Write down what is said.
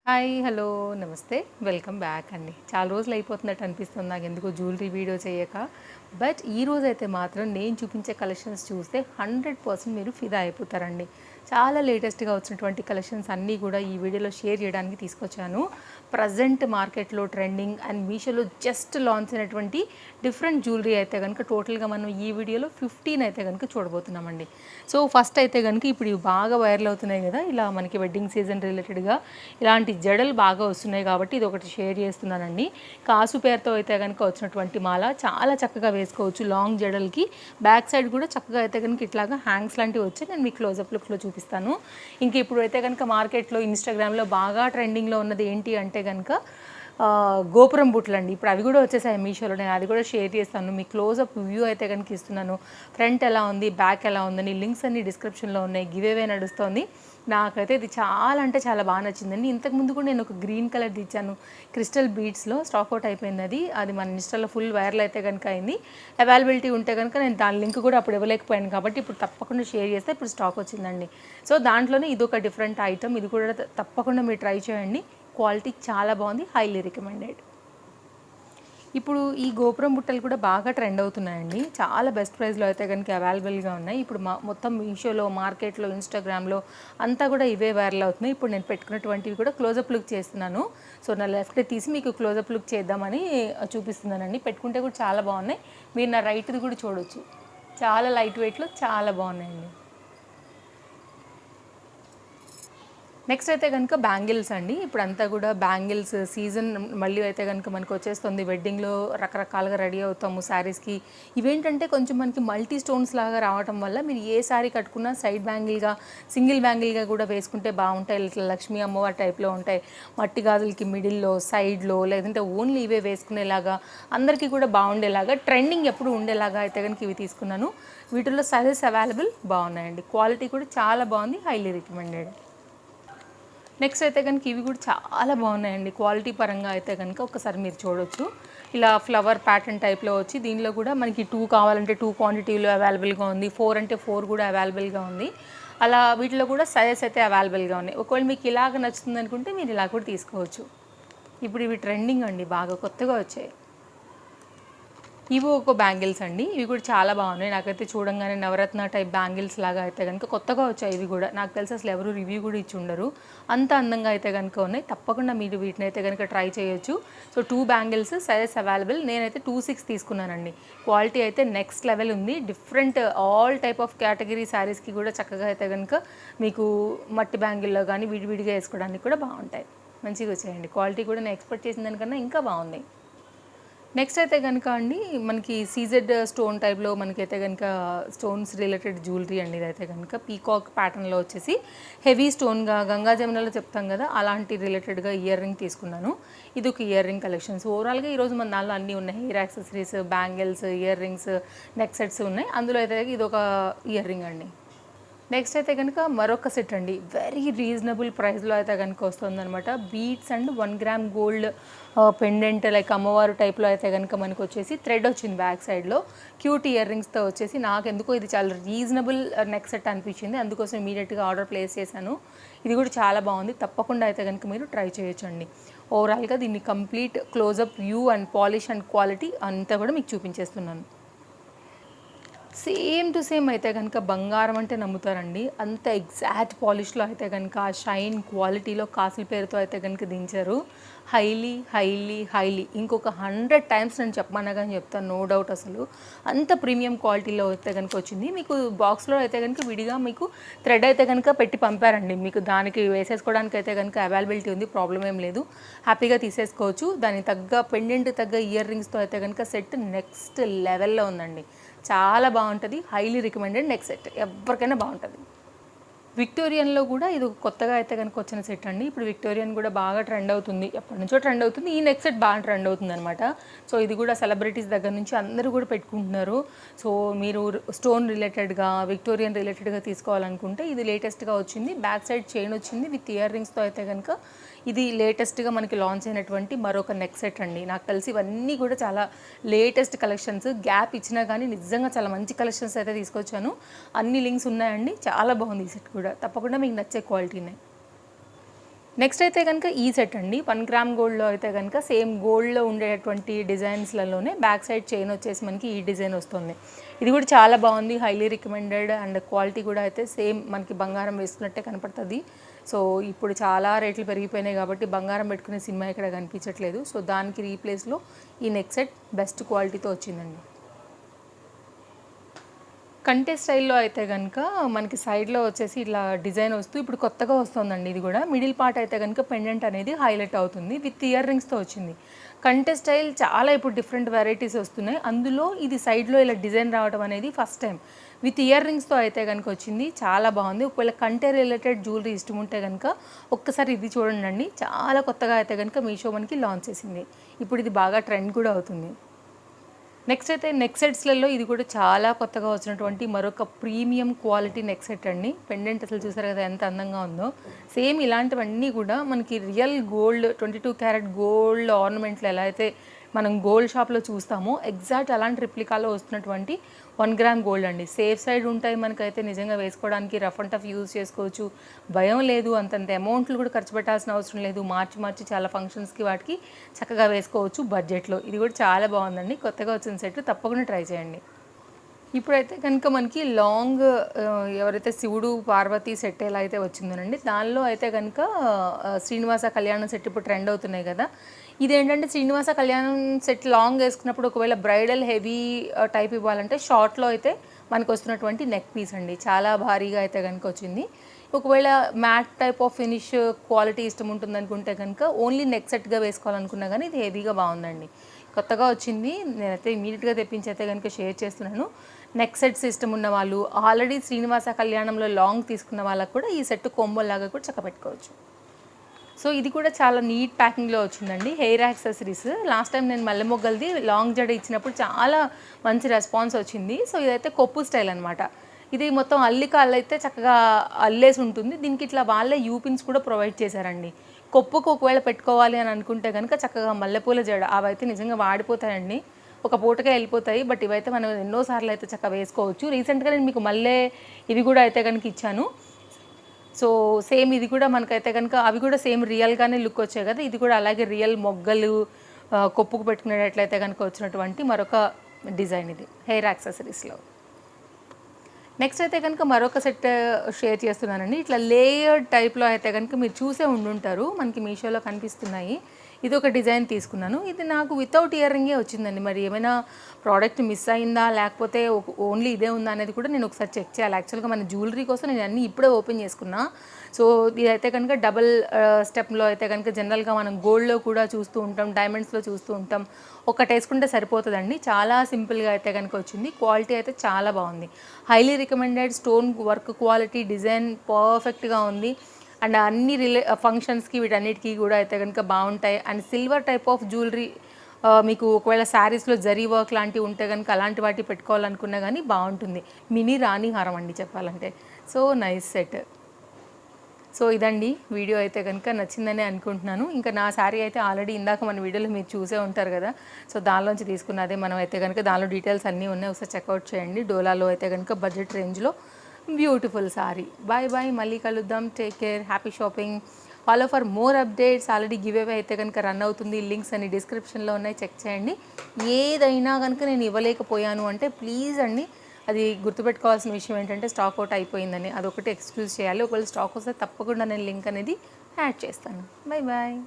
Hi hello నమస్తే welcome back అండి. చాలా రోజులు అయిపోతున్నట్టు అనిపిస్తుంది నాకు ఎందుకో జ్యువెలరీ వీడియో చేయక. బట్ ఈ రోజైతే మాత్రం నేను చూపించే కలెక్షన్స్ చూస్తే 100% మీరు ఫిదా అయిపోతారండి. చాలా లేటెస్ట్గా వచ్చినటువంటి కలెక్షన్స్ అన్నీ కూడా ఈ వీడియోలో షేర్ చేయడానికి తీసుకొచ్చాను. ప్రజెంట్ మార్కెట్లో ట్రెండింగ్ అండ్ మీషోలో జస్ట్ లాంచ్ అయినటువంటి డిఫరెంట్ జ్యువెలరీ అయితే కనుక టోటల్గా మనం ఈ వీడియోలో 15 అయితే కనుక చూడబోతున్నామండి. సో ఫస్ట్ అయితే కనుక ఇప్పుడు ఇవి బాగా వైరల్ అవుతున్నాయి కదా, ఇలా మనకి వెడ్డింగ్ సీజన్ రిలేటెడ్గా ఇలాంటి జడలు బాగా వస్తున్నాయి కాబట్టి ఇది ఒకటి షేర్ చేస్తున్నానండి. కాసు పేరుతో అయితే కనుక వచ్చినటువంటి మాల చాలా చక్కగా వేసుకోవచ్చు. లాంగ్ జడలకి బ్యాక్ సైడ్ కూడా చక్కగా అయితే కనుక ఇట్లాగా హ్యాంగ్స్ లాంటివి వచ్చి నేను మీకు క్లోజప్ లుక్లో చూపిస్తాను. ఇంక ఇప్పుడు అయితే కనుక మార్కెట్లో ఇన్స్టాగ్రామ్లో బాగా ట్రెండింగ్లో ఉన్నది ఏంటి అంటే కనుక గోపురం బుట్టలండి. ఇప్పుడు అవి కూడా వచ్చేసాయి మీషోలో. నేను అది కూడా షేర్ చేస్తాను. మీ క్లోజప్ వ్యూ అయితే కనుక ఇస్తున్నాను. ఫ్రంట్ ఎలా ఉంది, బ్యాక్ ఎలా ఉందని లింక్స్ అన్ని డిస్క్రిప్షన్లో ఉన్నాయి. గివ్ అవే నడుస్తుంది. నాకైతే ఇది చాలా అంటే చాలా బాగా నచ్చిందండి. ఇంతకుముందు కూడా నేను ఒక గ్రీన్ కలర్ ఇచ్చాను క్రిస్టల్ బీడ్స్లో, స్టాక్అవుట్ అయిపోయింది. అది మన ఇన్స్టాలో ఫుల్ వైరల్ అయితే కనుక అయింది. అవైలబిలిటీ ఉంటే కనుక నేను దాని లింక్ కూడా అప్పుడు ఇవ్వలేకపోయాను కాబట్టి ఇప్పుడు తప్పకుండా షేర్ చేస్తే ఇప్పుడు స్టాక్ వచ్చిందండి. సో దాంట్లోనే ఇది ఒక డిఫరెంట్ ఐటమ్. ఇది కూడా తప్పకుండా మీరు ట్రై చేయండి. క్వాలిటీ చాలా బాగుంది, హైలీ రికమెండెడ్. ఇప్పుడు ఈ గోపురం బుట్టలు కూడా బాగా ట్రెండ్ అవుతున్నాయండి. చాలా బెస్ట్ ప్రైస్లో అయితే కనుక అవైలబుల్గా ఉన్నాయి. ఇప్పుడు మొత్తం మీషోలో, మార్కెట్లో, ఇన్స్టాగ్రామ్లో అంతా కూడా ఇవే వైరల్ అవుతున్నాయి. ఇప్పుడు నేను పెట్టుకున్నటువంటివి కూడా క్లోజప్ లుక్ చేస్తున్నాను. సో నా లెఫ్ట్ తీసి మీకు క్లోజప్ లుక్ చేద్దామని చూపిస్తున్నానండి. పెట్టుకుంటే కూడా చాలా బాగున్నాయి. మీరు నా రైట్ది కూడా చూడొచ్చు. చాలా లైట్ వెయిట్లో చాలా బాగున్నాయండి. నెక్స్ట్ అయితే కనుక బ్యాంగిల్స్ అండి. ఇప్పుడు అంతా కూడా బ్యాంగిల్స్ సీజన్ మళ్ళీ అయితే కనుక మనకు వచ్చేస్తుంది. వెడ్డింగ్లో రకరకాలుగా రెడీ అవుతాము శారీస్కి. ఇవేంటంటే కొంచెం మనకి మల్టీ స్టోన్స్ లాగా రావటం వల్ల మీరు ఏ శారీ కట్టుకున్నా సైడ్ బ్యాంగిల్గా, సింగిల్ బ్యాంగిల్గా కూడా వేసుకుంటే బాగుంటాయి. ఇట్లా లక్ష్మీ అమ్మవారి టైప్లో ఉంటాయి. మట్టి గాజులకి మిడిల్లో, సైడ్లో, లేదంటే ఓన్లీ ఇవే వేసుకునేలాగా అందరికీ కూడా బాగుండేలాగా ట్రెండింగ్ ఎప్పుడు ఉండేలాగా అయితే కనుక ఇవి తీసుకున్నాను. వీటిల్లో సైజెస్ అవైలబుల్ బాగున్నాయండి. క్వాలిటీ కూడా చాలా బాగుంది, హైలీ రికమెండెడ్. నెక్స్ట్ అయితే కనుక ఇవి కూడా చాలా బాగున్నాయండి. క్వాలిటీ పరంగా అయితే కనుక ఒకసారి మీరు చూడొచ్చు. ఇలా ఫ్లవర్ ప్యాటర్న్ టైప్లో వచ్చి దీనిలో కూడా మనకి 2 కావాలంటే 2 క్వాంటిటీలో అవైలబుల్గా ఉంది. 4 అంటే 4 కూడా అవైలబుల్గా ఉంది. అలా వీటిలో కూడా సైజెస్ అయితే అవైలబుల్గా ఉన్నాయి. ఒకవేళ మీకు ఇలాగ నచ్చుతుంది అనుకుంటే మీరు ఇలా కూడా తీసుకోవచ్చు. ఇప్పుడు ఇవి ట్రెండింగ్ అండి, బాగా కొత్తగా వచ్చాయి. ఇవి ఒక బ్యాంగిల్స్ అండి. ఇవి కూడా చాలా బాగున్నాయి. నాకైతే చూడంగానే నవరత్న టైప్ బ్యాంగిల్స్ లాగా అయితే కనుక కొత్తగా వచ్చాయి. ఇవి కూడా నాకు తెలిసి అసలు ఎవరు రివ్యూ కూడా ఇచ్చి ఉండరు. అంత అందంగా అయితే కనుక ఉన్నాయి. తప్పకుండా మీరు వీటిని అయితే కనుక ట్రై చేయొచ్చు. So 2 bangles sizes available. నేనైతే 2.6 తీసుకున్నానండి. క్వాలిటీ అయితే నెక్స్ట్ లెవెల్ ఉంది. Different all type of category శారీస్కి కూడా చక్కగా అయితే కనుక మీకు మట్టి బ్యాంగిల్లో కానీ విడివిడిగా వేసుకోవడానికి కూడా బాగుంటాయి. మంచిగా వచ్చాయండి. క్వాలిటీ కూడా నేను ఎక్స్పెక్ట్ చేసిన దానికన్నా ఇంకా బాగుంది. నెక్స్ట్ అయితే కనుక అండి మనకి సీజెడ్ స్టోన్ టైప్లో మనకైతే కనుక స్టోన్స్ రిలేటెడ్ జ్యువెలరీ అండి. ఇదైతే కనుక పీకాక్ ప్యాటర్న్లో వచ్చేసి హెవీ స్టోన్గా గంగా జమునలో చెప్తాం కదా, అలాంటి రిలేటెడ్గా ఇయర్ రింగ్ తీసుకున్నాను. ఇది ఒక ఇయర్ రింగ్ కలెక్షన్స్. ఓవరాల్గా ఈరోజు మన దానిలో అన్నీ ఉన్నాయి. Hair accessories, bangles, ear rings, neck sets ఉన్నాయి. అందులో అయితే ఇది ఒక ఇయర్ రింగ్ అండి. నెక్స్ట్ అయితే కనుక మరొక సెట్ అండి. వెరీ రీజనబుల్ ప్రైస్లో అయితే కనుక వస్తుందన్నమాట. Beads and 1 gram gold pendant like అమ్మవారు టైప్లో అయితే కనుక మనకు వచ్చేసి థ్రెడ్ వచ్చింది బ్యాక్ సైడ్లో. క్యూట్ ఇయర్ రింగ్స్తో వచ్చేసి నాకు ఎందుకో ఇది చాలా రీజనబుల్ నెక్ సెట్ అనిపించింది. అందుకోసం ఇమీడియట్గా ఆర్డర్ ప్లేస్ చేశాను. ఇది కూడా చాలా బాగుంది. తప్పకుండా అయితే కనుక మీరు ట్రై చేయొచ్చండి. ఓవరాల్గా దీన్ని complete close up view and polish and quality అంతా కూడా మీకు చూపించేస్తున్నాను. సేమ్ టు సేమ్ అయితే కనుక బంగారం అంటే నమ్ముతారండి. అంత ఎగ్జాక్ట్ పాలిష్లో అయితే కనుక ఆ షైన్ క్వాలిటీలో కాసుల పేరుతో అయితే కనుక దించారు. హైలీ హైలీ హైలీ ఇంకొక 100 టైమ్స్ నేను చెప్పమన్నా కానీ చెప్తాను, నో డౌట్. అసలు అంత ప్రీమియం క్వాలిటీలో అయితే కనుక వచ్చింది. మీకు బాక్స్లో అయితే కనుక విడిగా మీకు థ్రెడ్ అయితే కనుక పెట్టి పంపారండి. మీకు దానికి వేసేసుకోవడానికి అయితే కనుక అవైలబిలిటీ ఉంది, ప్రాబ్లం ఏం లేదు. హ్యాపీగా తీసేసుకోవచ్చు. దానికి తగ్గ పెండెంట్ తగ్గ ఇయర్ రింగ్స్తో అయితే కనుక సెట్ నెక్స్ట్ లెవెల్లో ఉందండి. చాలా బాగుంటుంది, హైలీ రికమెండెడ్ నెక్ సెట్. ఎవరికైనా బాగుంటుంది. విక్టోరియన్లో కూడా ఇది కొత్తగా అయితే కనుక వచ్చిన సెట్ అండి. ఇప్పుడు విక్టోరియన్ కూడా బాగా ట్రెండ్ అవుతుంది, ఎప్పటి నుంచో ట్రెండ్ అవుతుంది. ఈ నెక్ సెట్ బాగా ట్రెండ్ అవుతుంది అనమాట. సో ఇది కూడా సెలబ్రిటీస్ దగ్గర నుంచి అందరూ కూడా పెట్టుకుంటున్నారు. సో మీరు స్టోన్ రిలేటెడ్గా, విక్టోరియన్ రిలేటెడ్గా తీసుకోవాలనుకుంటే ఇది లేటెస్ట్గా వచ్చింది. బ్యాక్ సైడ్ చైన్ వచ్చింది విత్ ఇయర్ రింగ్స్తో అయితే కనుక ఇది లేటెస్ట్గా మనకి లాంచ్ అయినటువంటి మరొక నెక్ సెట్ అండి. నాకు తెలిసి ఇవన్నీ కూడా చాలా లేటెస్ట్ కలెక్షన్స్. గ్యాప్ ఇచ్చినా కానీ నిజంగా చాలా మంచి కలెక్షన్స్ అయితే తీసుకొచ్చాను. అన్ని లింక్స్ ఉన్నాయండి. చాలా బాగుంది ఈ సెట్ కూడా. తప్పకుండా మీకు నచ్చే క్వాలిటీనే. నెక్స్ట్ అయితే కనుక ఈ సెట్ అండి 1 గ్రామ్ గోల్డ్లో అయితే కనుక సేమ్ గోల్డ్లో ఉండేటువంటి డిజైన్స్లలోనే బ్యాక్ సైడ్ చైన్ వచ్చేసి మనకి ఈ డిజైన్ వస్తుంది. ఇది కూడా చాలా బాగుంది, హైలీ రికమెండెడ్ అండ్ క్వాలిటీ కూడా అయితే సేమ్ మనకి బంగారం వేసుకున్నట్టే కనపడుతుంది. సో ఇప్పుడు చాలా రేట్లు పెరిగిపోయినాయి కాబట్టి బంగారం పెట్టుకునే సినిమా ఇక్కడ కనిపించట్లేదు. సో దానికి రీప్లేస్లో ఈ నెక్ సెట్ బెస్ట్ క్వాలిటీతో వచ్చిందండి. కంటే స్టైల్లో అయితే కనుక మనకి సైడ్లో వచ్చేసి ఇట్లా డిజైన్ వస్తూ ఇప్పుడు కొత్తగా వస్తుందండి. ఇది కూడా మిడిల్ పార్ట్ అయితే కనుక పెండెంట్ అనేది హైలైట్ అవుతుంది, విత్ ఇయర్ రింగ్స్తో వచ్చింది. కంటే స్టైల్ చాలా ఇప్పుడు డిఫరెంట్ వెరైటీస్ వస్తున్నాయి, అందులో ఇది సైడ్లో ఇలా డిజైన్ రావడం అనేది ఫస్ట్ టైం. విత్ ఇయర్ రింగ్స్తో అయితే కనుక వచ్చింది, చాలా బాగుంది. ఒకవేళ కంటే రిలేటెడ్ జ్యువెలరీ ఇష్టం ఉంటే కనుక ఒక్కసారి ఇది చూడండి. చాలా కొత్తగా అయితే కనుక మీషో మనకి లాంచ్ చేసింది. ఇప్పుడు ఇది బాగా ట్రెండ్ కూడా అవుతుంది. నెక్స్ట్ అయితే నెక్ సెట్స్లలో ఇది కూడా చాలా కొత్తగా వచ్చినటువంటి మరొక ప్రీమియం క్వాలిటీ నెక్ సెట్ అండి. పెండెంట్ అసలు చూసారు కదా ఎంత అందంగా ఉందో. సేమ్ ఇలాంటివన్నీ కూడా మనకి రియల్ గోల్డ్ 22 క్యారెట్ గోల్డ్ ఆర్నమెంట్లు ఎలా అయితే మనం గోల్డ్ షాప్లో చూస్తామో ఎగ్జాక్ట్ అలాంటి రిప్లికాలో వస్తున్నటువంటి 1 గ్రామ్ గోల్డ్ అండి. సేఫ్ సైడ్ ఉంటాయి మనకైతే, నిజంగా వేసుకోవడానికి రఫ్ అండ్ టఫ్ యూజ్ చేసుకోవచ్చు, భయం లేదు, అంతంత అమౌంట్లు కూడా ఖర్చు పెట్టాల్సిన అవసరం లేదు. మార్చి చాలా ఫంక్షన్స్కి వాటికి చక్కగా వేసుకోవచ్చు బడ్జెట్లో. ఇది కూడా చాలా బాగుందండి, కొత్తగా వచ్చిన సెట్, తప్పకుండా ట్రై చేయండి. ఇప్పుడైతే కనుక మనకి లాంగ్ ఎవరైతే శివుడు పార్వతి సెట్ ఎలా అయితే వచ్చిందోనండి, దానిలో అయితే కనుక శ్రీనివాస కళ్యాణం సెట్ ఇప్పుడు ట్రెండ్ అవుతున్నాయి కదా. ఇదేంటంటే శ్రీనివాస కళ్యాణం సెట్ లాంగ్ వేసుకున్నప్పుడు ఒకవేళ బ్రైడల్ హెవీ టైప్ ఇవ్వాలంటే షార్ట్లో అయితే మనకు వస్తున్నటువంటి నెక్ పీస్ అండి, చాలా భారీగా అయితే కనుక వచ్చింది. ఒకవేళ matte type of finish quality ఇష్టం ఉంటుంది అనుకుంటే కనుక ఓన్లీ నెక్ సెట్గా వేసుకోవాలనుకున్నా కానీ ఇది హెవీగా బాగుందండి, కొత్తగా వచ్చింది. నేనైతే ఇమీడియట్గా తెప్పించి అయితే కనుక షేర్ చేస్తున్నాను. నెక్ సెట్ సిస్టమ్ ఉన్న వాళ్ళు, ఆల్రెడీ శ్రీనివాస కళ్యాణంలో లాంగ్ తీసుకున్న వాళ్ళకు కూడా ఈ సెట్ కోంబోలాగా కూడా చక్క పెట్టుకోవచ్చు. సో ఇది కూడా చాలా నీట్ ప్యాకింగ్లో వచ్చిందండి. హెయిర్ యాక్సెసరీస్ లాస్ట్ టైం నేను మల్లె మొగ్గలది లాంగ్ జడ ఇచ్చినప్పుడు చాలా మంచి రెస్పాన్స్ వచ్చింది. సో ఇదైతే కొప్పు స్టైల్ అనమాట. ఇది మొత్తం అల్లికాళ్ళు అయితే చక్కగా అల్లేసి ఉంటుంది. దీనికి ఇట్లా వాళ్ళే యూపిన్స్ కూడా ప్రొవైడ్ చేశారండి. కొప్పుకు ఒకవేళ పెట్టుకోవాలి అని అనుకుంటే కనుక చక్కగా మల్లెపూల జడ అవైతే నిజంగా వాడిపోతాయండి, ఒక పూటకే వెళ్ళిపోతాయి. బట్ ఇవైతే మనం ఎన్నోసార్లు అయితే చక్కగా వేసుకోవచ్చు. రీసెంట్గా నేను మీకు మళ్ళీ ఇవి కూడా అయితే కనుక ఇచ్చాను. సో సేమ్ ఇది కూడా మనకైతే కనుక అవి కూడా సేమ్ రియల్గానే లుక్ వచ్చాయి కదా, ఇది కూడా అలాగే రియల్ మొగ్గలు కొప్పుకు పెట్టుకునేటట్లయితే కనుక వచ్చినటువంటి మరొక డిజైన్ ఇది హెయిర్ యాక్సెసరీస్లో. నెక్స్ట్ అయితే కనుక మరొక సెట్ షేర్ చేస్తున్నానండి. ఇట్లా లేయర్డ్ టైప్లో అయితే కనుక మీరు చూసే ఉండుంటారు, మనకి మీషోలో కనిపిస్తున్నాయి. ఇది ఒక డిజైన్ తీసుకున్నాను. ఇది నాకు వితౌట్ ఇయర్ రింగే వచ్చిందండి. మరి ఏమైనా ప్రోడక్ట్ మిస్ అయిందా లేకపోతే ఓన్లీ ఇదే ఉందా అనేది కూడా నేను ఒకసారి చెక్ చేయాలి. యాక్చువల్గా మన జ్యువెలరీ కోసం నేను అన్నీ ఇప్పుడే ఓపెన్ చేసుకున్నా. సో ఇదైతే కనుక డబల్ స్టెప్లో అయితే కనుక జనరల్గా మనం గోల్డ్లో కూడా చూస్తూ ఉంటాం, డైమండ్స్లో చూస్తూ ఉంటాం. ఒకటి వేసుకుంటే సరిపోతుందండి. చాలా సింపుల్గా అయితే కనుక వచ్చింది. క్వాలిటీ అయితే చాలా బాగుంది, highly recommended. Stone work quality, design పర్ఫెక్ట్గా ఉంది. అండ్ అన్ని ఫంక్షన్స్కి వీటన్నిటికీ కూడా అయితే కనుక బాగుంటాయి. And silver type of jewellery మీకు ఒకవేళ శారీస్లో జరీ వర్క్ లాంటివి ఉంటే కనుక అలాంటి వాటి పెట్టుకోవాలనుకున్నా కానీ బాగుంటుంది. మినీ రాణి హారం అండి చెప్పాలంటే. So nice set. సో ఇదండి వీడియో అయితే కనుక నచ్చిందని అనుకుంటున్నాను. ఇంకా నా శారీ అయితే ఆల్రెడీ ఇందాక మన వీడియోలో మీరు చూసే ఉంటారు కదా, సో దానిలోంచి తీసుకున్నదే. మనం అయితే కనుక దానిలో డీటెయిల్స్ అన్నీ ఉన్నాయి, ఒకసారి చెక్అవుట్ చేయండి. డోలాలో అయితే కనుక బడ్జెట్ రేంజ్లో బ్యూటిఫుల్ సారీ. బాయ్ బాయ్, మళ్ళీ కలుద్దాం. Take care, happy shopping. Follow for more updates. Already give away అయితే కనుక రన్ అవుతుంది, లింక్స్ అన్ని డిస్క్రిప్షన్లో ఉన్నాయి, చెక్ చేయండి. ఏదైనా కనుక నేను ఇవ్వలేకపోయాను అంటే ప్లీజ్ అండి, అది గుర్తుపెట్టుకోవాల్సిన విషయం ఏంటంటే స్టాక్ అవుట్ అయిపోయిందని, అదొకటి ఎక్స్క్యూజ్ చేయాలి. ఒకవేళ స్టాక్ వస్తే తప్పకుండా నేను లింక్ అనేది యాడ్ చేస్తాను. Bye bye.